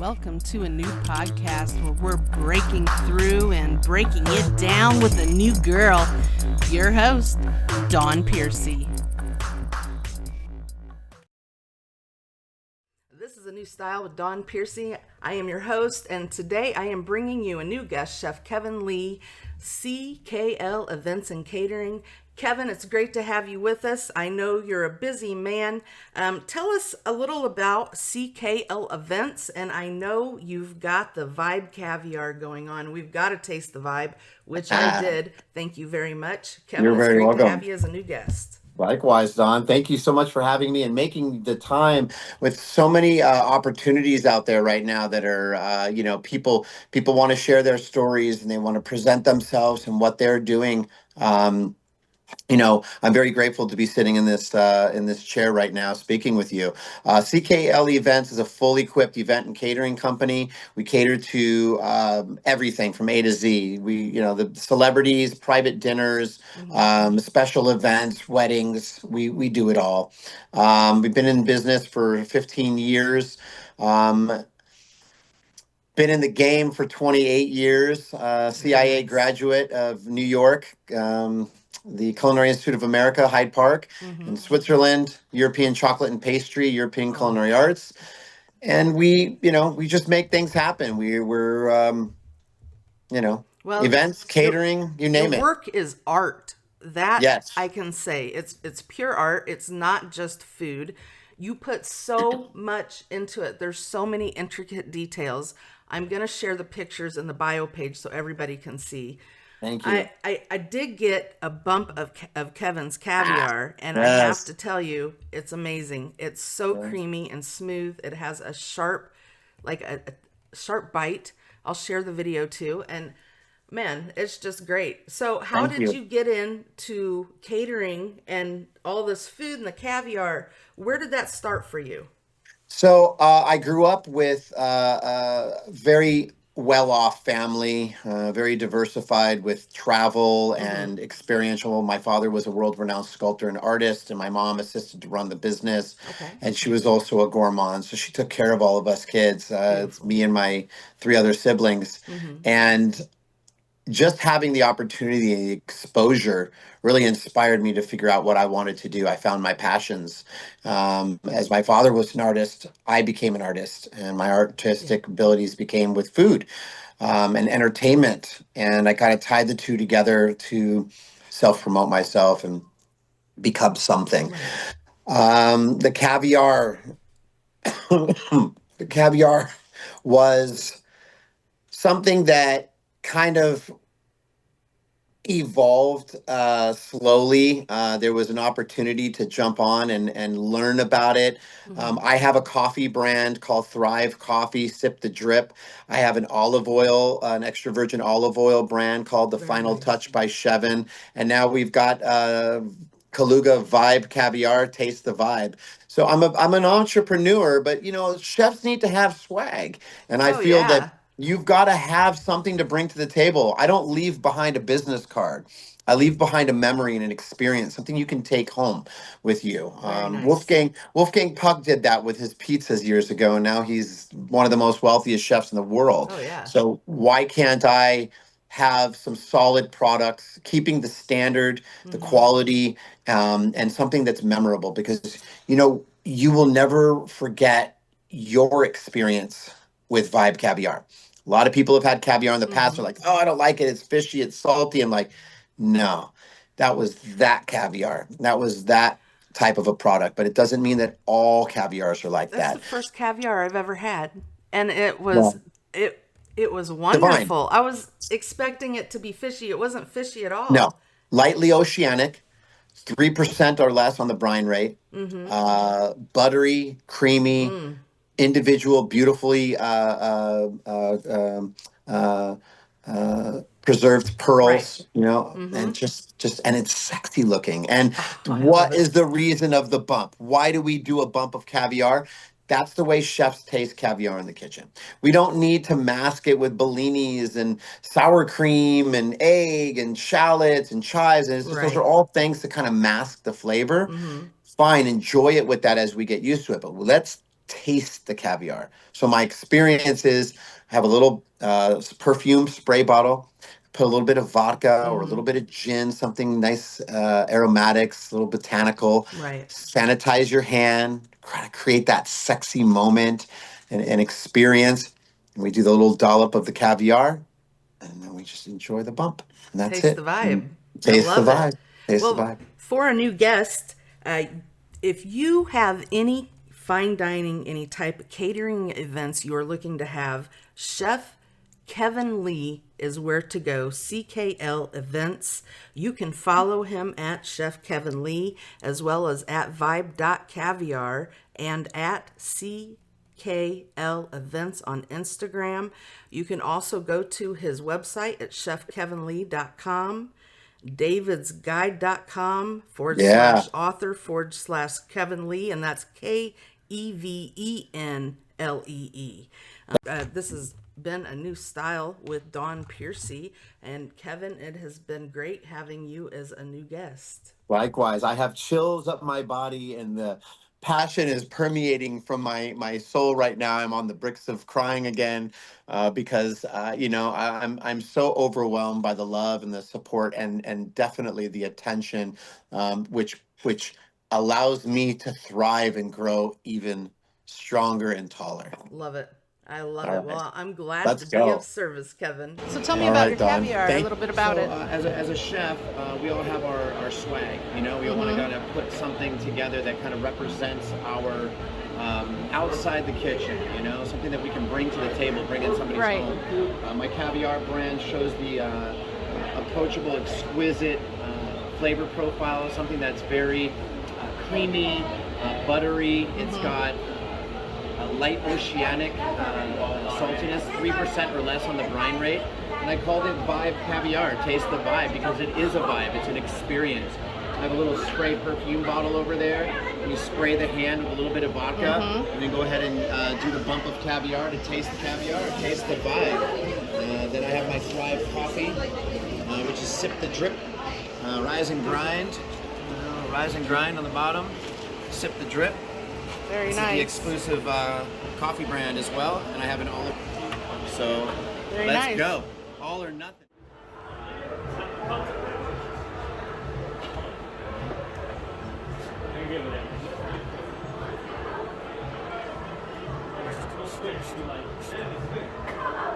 Welcome to a new podcast where we're breaking through and breaking it down with a new girl. Your host, Dawn Piercy. This is a new style with Dawn Piercy. I am your host, and today I am bringing you a new guest, Chef Keven Lee, CKL Events and Catering. Kevin, it's great to have you with us. I know you're a busy man. Tell us a little about CKL Events, and I know you've got the Vibe Caviar going on. We've got to taste the Vibe, which I did. Thank you very much. Kevin, You're it's very great welcome. to have you as a new guest. Likewise, Don. Thank you so much for having me and making the time with so many opportunities out there right now that are, people want to share their stories and they want to present themselves and what they're doing. Um, I'm very grateful to be sitting in this chair right now, speaking with you. CKL Events is a fully equipped event and catering company. We cater to everything from A to Z. The celebrities, private dinners, special events, weddings. We do it all. We've been in business for 15 years. Been in the game for 28 years, CIA Nice. graduate of New York, the Culinary Institute of America, Hyde Park, in Switzerland, European chocolate and pastry, European culinary arts. And we just make things happen. Well, events, your catering, you your name it. work is art. That I Yes. can say. It's pure art. It's not just food. You put so much into it. There's so many intricate details. I'm going to share the pictures in the bio page so everybody can see. Thank you. I did get a bump of Kevin's caviar, and I have Yes. to tell you, it's amazing. It's so Yes. creamy and smooth. It has a sharp, like a sharp bite. I'll share the video too. And man, it's just great. So, how Thank did you. you get into catering and all this food and the caviar? Where did that start for you? So I grew up with a very well-off family, very diversified with travel Mm-hmm. and experiential. My father was a world-renowned sculptor and artist, and my mom assisted to run the business. Okay. And she was also a gourmand, so she took care of all of us kids. It's Beautiful. me and my three other siblings, Mm-hmm. and just having the opportunity and the exposure really inspired me to figure out what I wanted to do. I found my passions. As my father was an artist, I became an artist, and my Yeah. artistic abilities became with food and entertainment. And I kind of tied the two together to self promote myself and become something. Right. The caviar, the caviar was something that kind of evolved slowly. There was an opportunity to jump on and learn about it. Mm-hmm. I have a coffee brand called Thrive Coffee, Sip the Drip. I have an olive oil, an extra virgin olive oil brand called The Very Final nice. Touch by Cheven. And now we've got Kaluga Vibe Caviar, Taste the Vibe. So I'm an entrepreneur, but chefs need to have swag. And I Oh feel that yeah. you've got to have something to bring to the table. I don't leave behind a business card. I leave behind a memory and an experience, something you can take home with you. Very nice. Wolfgang Puck did that with his pizzas years ago, and now he's one of the most wealthiest chefs in the world. Oh yeah. So why can't I have some solid products, keeping the standard, the Mm-hmm. quality, and something that's memorable? Because you will never forget your experience with Vibe Caviar. A lot of people have had caviar in the past. Mm-hmm. Are like, oh, I don't like it. It's fishy. It's salty. I'm like, no, that was that caviar. That was that type of a product. But it doesn't mean that all caviars are like That's the that. first caviar I've ever had, and Well, it was divine. wonderful. I was expecting it to be fishy. It wasn't fishy at No, all. lightly oceanic, 3% or less on the brine rate. Mm-hmm. Buttery, creamy, Mm. individual, beautifully preserved Right. pearls, Mm-hmm. and just and it's sexy looking. And Oh, I love what it. is the reason of the bump? Why do we do a bump of caviar? That's the way chefs taste caviar in the kitchen. We don't need to mask it with bellinis and sour cream and egg and shallots and chives. And it's just those are Right. all things to kind of mask the flavor. Mm-hmm. Fine, enjoy it with that as we get used to it. But let's taste the caviar. So my experience is have a little perfume spray bottle, put a little bit of vodka or a little bit of gin, something nice, aromatics, a little botanical. Right. Sanitize your hand, kind of create that sexy moment and experience. And we do the little dollop of the caviar, and then we just enjoy the bump, and that's Taste the it. vibe. And I taste the love it. vibe. Taste the Well, vibe. for a new guest, if you have any fine dining, any type of catering events you're looking to have, Chef Keven Lee is where to go. CKL Events. You can follow him at Chef Keven Lee, as well as at vibe.caviar and at CKL Events on Instagram. You can also go to his website at chefkevenlee.com, davidsguide.com Yeah. /author/Keven Lee, and that's KEVENLEE. This has been a new style with Dawn Piercy, and Kevin, it has been great having you as a new guest. Likewise, I have chills up my body, and the passion is permeating from my soul right now. I'm on the bricks of crying again, because I'm so overwhelmed by the love and the support, and definitely the attention, which allows me to thrive and grow even stronger and taller. Love it. I love All it. right, Well, I'm glad let's to be of go. service, Kevin. So tell me All about right, your Don. caviar, a little bit about it. As a chef, we all have our swag. You know, we all want to kind of put something together that kind of represents our outside the kitchen. You know, something that we can bring to the table, bring in somebody's Right. home. My caviar brand shows the approachable, exquisite flavor profile. Something that's very creamy, buttery. It's got a light oceanic saltiness, 3% or less on the brine rate. And I called it Vibe Caviar, Taste the Vibe, because it is a vibe, it's an experience. I have a little spray perfume bottle over there. You spray the hand with a little bit of vodka, and then go ahead and do the bump of caviar to taste the caviar, taste the vibe. Then I have my Thrive coffee, which is Sip the Drip, Rise and Grind. Rise and Grind on the bottom, Sip the Drip. Very This nice. is the exclusive coffee brand as well, and I have an olive. So Very let's nice. go. All or nothing.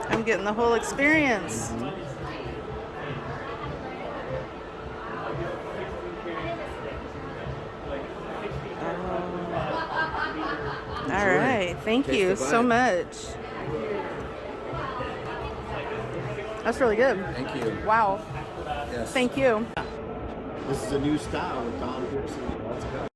I'm getting the whole experience. All right. Thank Taste you the so vibe. much. That's really good. Thank you. Wow. Yes. Thank you. This is a new style with Don Pearson. Let's go.